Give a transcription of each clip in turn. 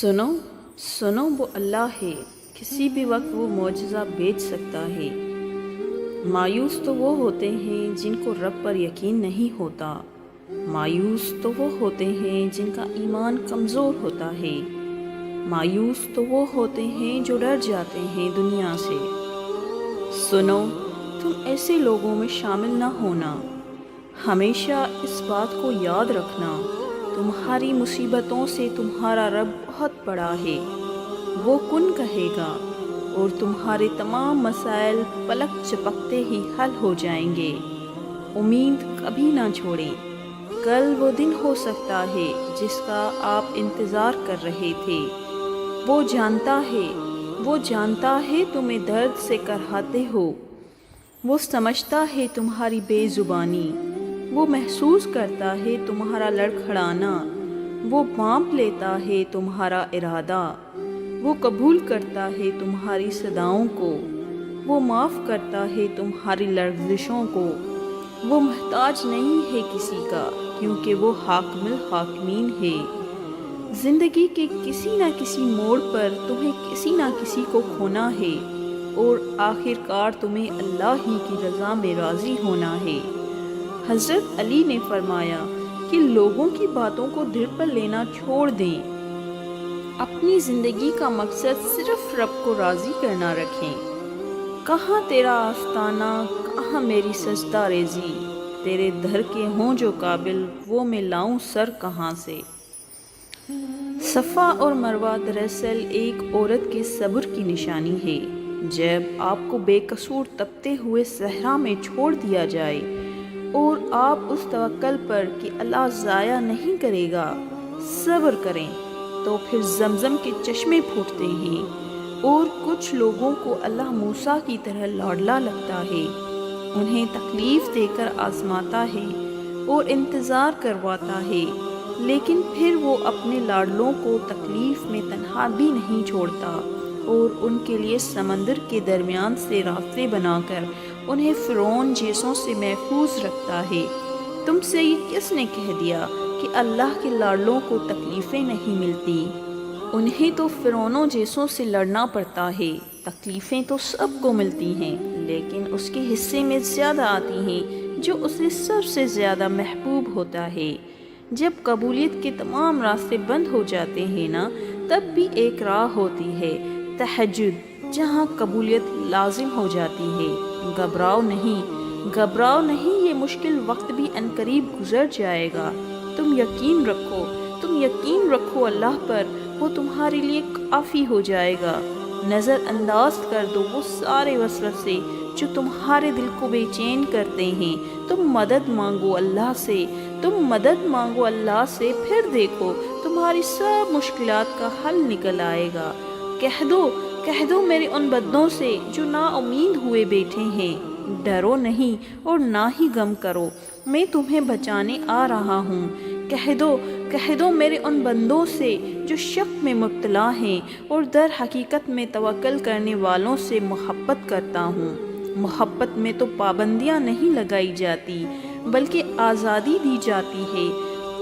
سنو سنو وہ اللہ ہے، کسی بھی وقت وہ معجزہ بھیج سکتا ہے۔ مایوس تو وہ ہوتے ہیں جن کو رب پر یقین نہیں ہوتا، مایوس تو وہ ہوتے ہیں جن کا ایمان کمزور ہوتا ہے، مایوس تو وہ ہوتے ہیں جو ڈر جاتے ہیں دنیا سے۔ سنو، تم ایسے لوگوں میں شامل نہ ہونا، ہمیشہ اس بات کو یاد رکھنا، تمہاری مصیبتوں سے تمہارا رب بہت بڑا ہے، وہ کن کہے گا اور تمہارے تمام مسائل پلک جھپکتے ہی حل ہو جائیں گے۔ امید کبھی نہ چھوڑیں، کل وہ دن ہو سکتا ہے جس کا آپ انتظار کر رہے تھے۔ وہ جانتا ہے تمہیں درد سے کرہاتے ہو، وہ سمجھتا ہے تمہاری بے زبانی، وہ محسوس کرتا ہے تمہارا لڑکھڑانا، وہ بانپ لیتا ہے تمہارا ارادہ، وہ قبول کرتا ہے تمہاری صداؤں کو، وہ معاف کرتا ہے تمہاری لرزشوں کو۔ وہ محتاج نہیں ہے کسی کا، کیونکہ وہ حاکم الحاکمین ہے۔ زندگی کے کسی نہ کسی موڑ پر تمہیں کسی نہ کسی کو کھونا ہے، اور آخر کار تمہیں اللہ ہی کی رضا میں راضی ہونا ہے۔ حضرت علی نے فرمایا کہ لوگوں کی باتوں کو دل پر لینا چھوڑ دیں، اپنی زندگی کا مقصد صرف رب کو راضی کرنا رکھیں۔ کہاں تیرا آستانہ، کہاں میری سجدہ ریزی، تیرے در کے ہوں جو قابل، وہ میں لاؤں سر کہاں سے۔ صفا اور مروہ دراصل ایک عورت کے صبر کی نشانی ہے۔ جب آپ کو بے قصور تپتے ہوئے صحرا میں چھوڑ دیا جائے اور آپ اس توکل پر کہ اللہ ضائع نہیں کرے گا صبر کریں، تو پھر زمزم کے چشمے پھوٹتے ہیں، اور کچھ لوگوں کو اللہ موسیٰ کی طرح لاڈلا لگتا ہے، انہیں تکلیف دے کر آزماتا ہے اور انتظار کرواتا ہے، لیکن پھر وہ اپنے لاڈلوں کو تکلیف میں تنہا بھی نہیں چھوڑتا، اور ان کے لیے سمندر کے درمیان سے راستے بنا کر انہیں فرعون جیسوں سے محفوظ رکھتا ہے۔ تم سے یہ کس نے کہہ دیا کہ اللہ کے لاڈلوں کو تکلیفیں نہیں ملتی؟ انہیں تو فرعونوں جیسوں سے لڑنا پڑتا ہے۔ تکلیفیں تو سب کو ملتی ہیں، لیکن اس کے حصے میں زیادہ آتی ہیں جو اسے سب سے زیادہ محبوب ہوتا ہے۔ جب قبولیت کے تمام راستے بند ہو جاتے ہیں نا، تب بھی ایک راہ ہوتی ہے، تہجد، جہاں قبولیت لازم ہو جاتی ہے۔ گھبراؤ نہیں، یہ مشکل وقت بھی عنقریب گزر جائے گا۔ تم یقین رکھو اللہ پر، وہ تمہارے لیے کافی ہو جائے گا۔ نظر انداز کر دو وہ سارے وسوسے جو تمہارے دل کو بے چین کرتے ہیں۔ تم مدد مانگو اللہ سے، پھر دیکھو تمہاری سب مشکلات کا حل نکل آئے گا۔ کہہ دو میرے ان بندوں سے جو نا امید ہوئے بیٹھے ہیں، ڈرو نہیں اور نہ ہی غم کرو، میں تمہیں بچانے آ رہا ہوں۔ کہہ دو میرے ان بندوں سے جو شک میں مبتلا ہیں اور در حقیقت میں توکل کرنے والوں سے محبت کرتا ہوں۔ محبت میں تو پابندیاں نہیں لگائی جاتی، بلکہ آزادی دی جاتی ہے،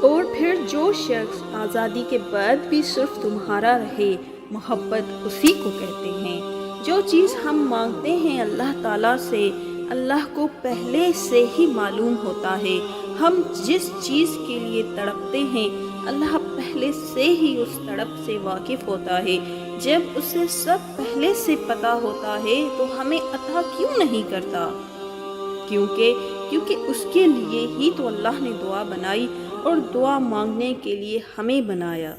اور پھر جو شخص آزادی کے بعد بھی صرف تمہارا رہے، محبت اسی کو کہتے ہیں۔ جو چیز ہم مانگتے ہیں اللہ تعالیٰ سے، اللہ کو پہلے سے ہی معلوم ہوتا ہے۔ ہم جس چیز کے لیے تڑپتے ہیں، اللہ پہلے سے ہی اس تڑپ سے واقف ہوتا ہے۔ جب اسے سب پہلے سے پتہ ہوتا ہے تو ہمیں عطا کیوں نہیں کرتا؟ کیونکہ اس کے لیے ہی تو اللہ نے دعا بنائی اور دعا مانگنے کے لیے ہمیں بنایا،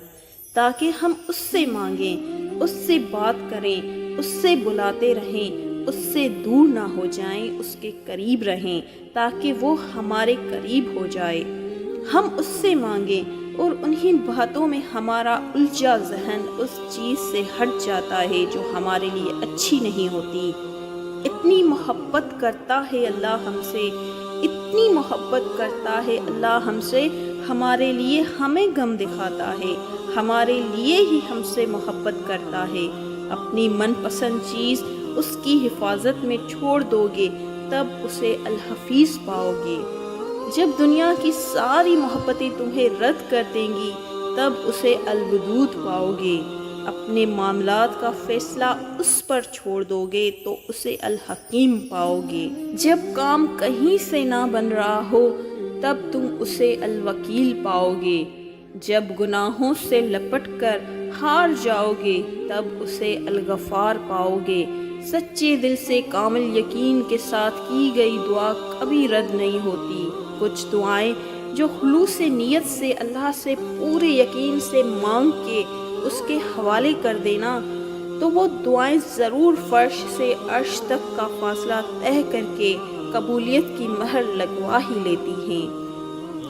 تاکہ ہم اس سے مانگیں، اس سے بات کریں، اس سے بلاتے رہیں، اس سے دور نہ ہو جائیں، اس کے قریب رہیں تاکہ وہ ہمارے قریب ہو جائے۔ ہم اس سے مانگیں اور انہیں باتوں میں ہمارا الجھا ذہن اس چیز سے ہٹ جاتا ہے جو ہمارے لیے اچھی نہیں ہوتی۔ اتنی محبت کرتا ہے اللہ ہم سے، ہمارے لیے ہمیں غم دکھاتا ہے، ہمارے لیے ہی ہم سے محبت کرتا ہے۔ اپنی من پسند چیز اس کی حفاظت میں چھوڑ دو گے، تب اسے الحفیظ پاؤ گے۔ جب دنیا کی ساری محبتیں تمہیں رد کر دیں گی، تب اسے الودود پاؤ گے۔ اپنے معاملات کا فیصلہ اس پر چھوڑ دو گے تو اسے الحکیم پاؤ گے۔ جب کام کہیں سے نہ بن رہا ہو تب تم اسے الوکیل پاؤ گے۔ جب گناہوں سے لپٹ کر ہار جاؤ گے تب اسے الغفار پاؤ گے۔ سچے دل سے کامل یقین کے ساتھ کی گئی دعا کبھی رد نہیں ہوتی۔ کچھ دعائیں جو خلوص نیت سے اللہ سے پورے یقین سے مانگ کے اس کے حوالے کر دینا تو وہ دعائیں ضرور فرش سے عرش تک کا فاصلہ طے کر کے قبولیت کی مہر لگوا ہی لیتی ہیں۔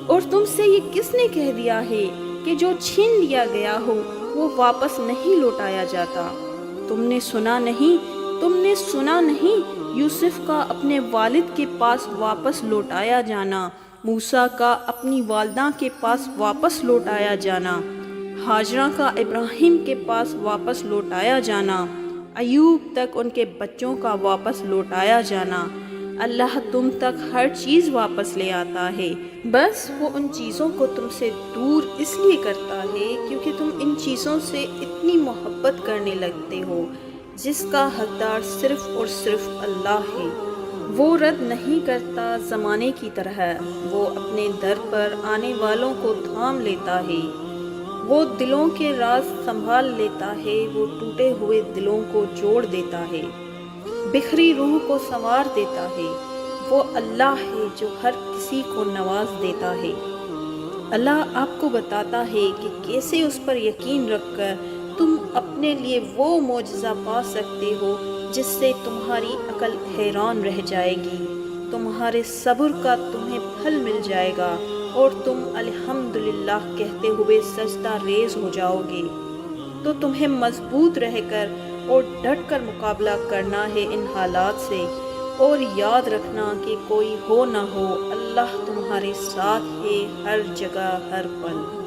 اور تم سے یہ کس نے کہہ دیا ہے کہ جو چھین لیا گیا ہو وہ واپس نہیں لوٹایا جاتا؟ تم نے سنا نہیں یوسف کا اپنے والد کے پاس واپس لوٹایا جانا، موسیٰ کا اپنی والدہ کے پاس واپس لوٹایا جانا، ہاجرہ کا ابراہیم کے پاس واپس لوٹایا جانا، ایوب تک ان کے بچوں کا واپس لوٹایا جانا۔ اللہ تم تک ہر چیز واپس لے آتا ہے، بس وہ ان چیزوں کو تم سے دور اس لیے کرتا ہے کیونکہ تم ان چیزوں سے اتنی محبت کرنے لگتے ہو جس کا حقدار صرف اور صرف اللہ ہے۔ وہ رد نہیں کرتا زمانے کی طرح، وہ اپنے در پر آنے والوں کو تھام لیتا ہے۔ وہ دلوں کے راز سنبھال لیتا ہے، وہ ٹوٹے ہوئے دلوں کو جوڑ دیتا ہے، بکھری روح کو سنوار دیتا ہے۔ وہ اللہ ہے جو ہر کسی کو نواز دیتا ہے۔ اللہ آپ کو بتاتا ہے کہ کیسے اس پر یقین رکھ کر تم اپنے لیے وہ معجزہ پا سکتے ہو جس سے تمہاری عقل حیران رہ جائے گی۔ تمہارے صبر کا تمہیں پھل مل جائے گا اور تم الحمدللہ کہتے ہوئے سجدہ ریز ہو جاؤ گے۔ تو تمہیں مضبوط رہ کر اور ڈٹ کر مقابلہ کرنا ہے ان حالات سے، اور یاد رکھنا کہ کوئی ہو نہ ہو اللہ تمہارے ساتھ ہے ہر جگہ ہر پل۔